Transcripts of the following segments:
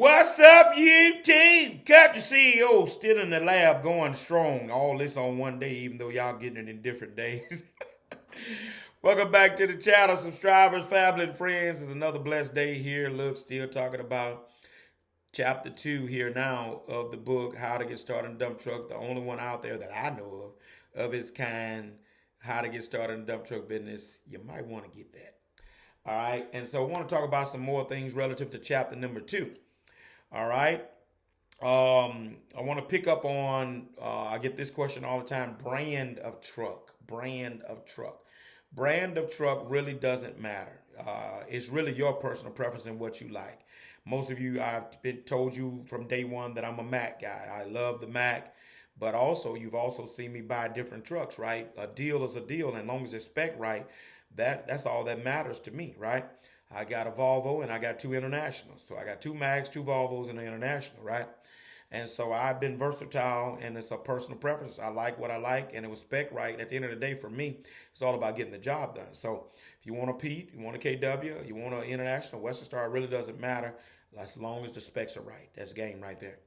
What's up, YouTube? Country CEO still in the lab going strong. All this on one day, even though y'all getting it in different days. Welcome back to the channel, subscribers, family, and friends. It's another blessed day here. Look, still talking about chapter 2 here now of the book, How to Get Started in a Dump Truck. The only one out there that I know of its kind, How to Get Started in the Dump Truck Business. You might want to get that. All right, and so I want to talk about some more things relative to chapter number 2. All right. I want to pick up on, I get this question all the time, brand of truck. Brand of truck. Brand of truck really doesn't matter. It's really your personal preference and what you like. Most of you, I've been told you from day one that I'm a Mac guy. I love the Mac, but also you've also seen me buy different trucks, right? A deal is a deal, and as long as it's spec right, that's all that matters to me, right? I got a Volvo and I got 2 Internationals. So I got 2 Mags, 2 Volvos, and an International, right? And so I've been versatile, and it's a personal preference. I like what I like, and it was spec right. At the end of the day, for me, it's all about getting the job done. So if you want a Pete, you want a KW, you want an International, Western Star, it really doesn't matter as long as the specs are right. That's game right there.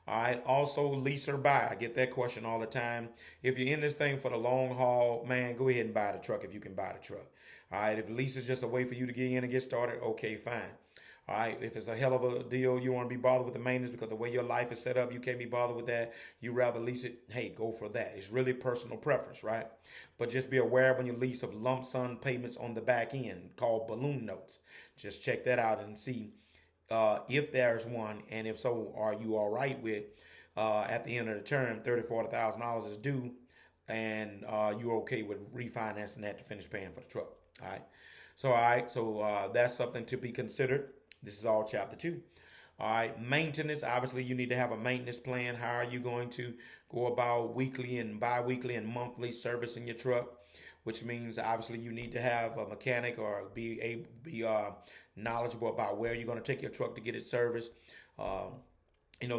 All right. Also, lease or buy. I get that question all the time. If you're in this thing for the long haul, man, go ahead and buy the truck if you can buy the truck. All right. If lease is just a way for you to get in and get started, okay, fine. All right. If it's a hell of a deal, you want to be bothered with the maintenance because the way your life is set up, you can't be bothered with that. You rather lease it. Hey, go for that. It's really personal preference, right? But just be aware when you lease of lump sum payments on the back end called balloon notes. Just check that out and see if there's one, and if so, are you all right with at the end of the term, $30,000-$40,000 is due, and you're okay with refinancing that to finish paying for the truck. All right. So that's something to be considered. This is all chapter 2. All right, maintenance. Obviously, you need to have a maintenance plan. How are you going to go about weekly and bi-weekly and monthly servicing your truck? Which means obviously you need to have a mechanic or be knowledgeable about where you're going to take your truck to get it serviced.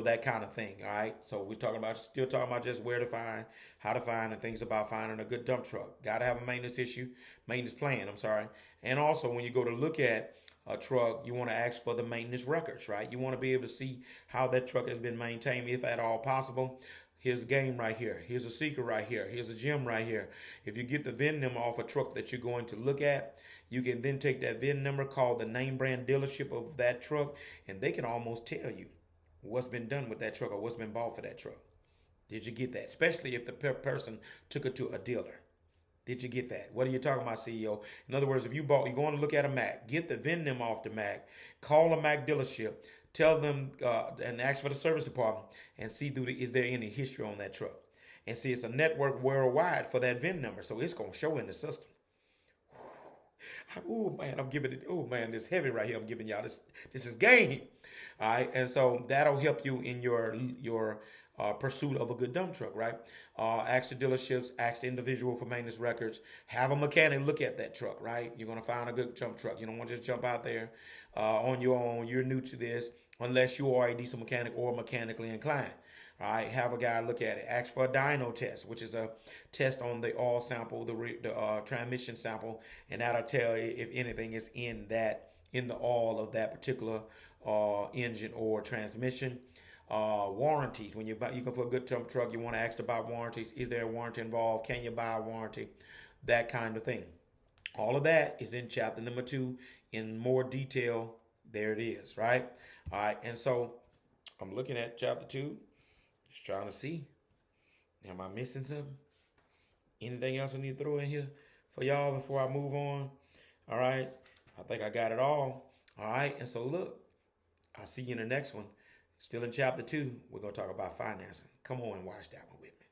That kind of thing. All right. So we're still talking about just where to find, how to find, and things about finding a good dump truck. Got to have a maintenance plan. I'm sorry. And also when you go to look at a truck, you want to ask for the maintenance records, right? You want to be able to see how that truck has been maintained, if at all possible. Here's a game right here. Here's a secret right here. Here's a gem right here. If you get the VIN number off a truck that you're going to look at, you can then take that VIN number, call the name brand dealership of that truck, and they can almost tell you what's been done with that truck or what's been bought for that truck. Did you get that? Especially if the person took it to a dealer. Did you get that? What are you talking about, CEO? In other words, if you're going to look at a Mac, get the VIN number off the Mac, call a Mac dealership, tell them and ask for the service department and see is there any history on that truck. And see, it's a network worldwide for that VIN number, so it's going to show in the system. Oh man, I'm giving it. Oh man, this heavy right here. I'm giving y'all this. This is game. All right, and so that'll help you in your pursuit of a good dump truck, right? Ask the dealerships, ask the individual for maintenance records. Have a mechanic look at that truck, right? You're gonna find a good dump truck. You don't want to just jump out there on your own. You're new to this, unless you are a diesel mechanic or mechanically inclined. All right, have a guy look at it. Ask for a dyno test, which is a test on the oil sample, the transmission sample, and that'll tell you if anything is in the oil of that particular engine or transmission. Warranties. When you go for a good dump truck, you want to ask about warranties. Is there a warranty involved? Can you buy a warranty? That kind of thing. All of that is in chapter number 2 in more detail. There it is, right? All right, and so I'm looking at chapter 2. Just trying to see. Am I missing something? Anything else I need to throw in here for y'all before I move on? All right. I think I got it all. All right. And so look, I'll see you in the next one. Still in chapter 2. We're going to talk about financing. Come on and watch that one with me.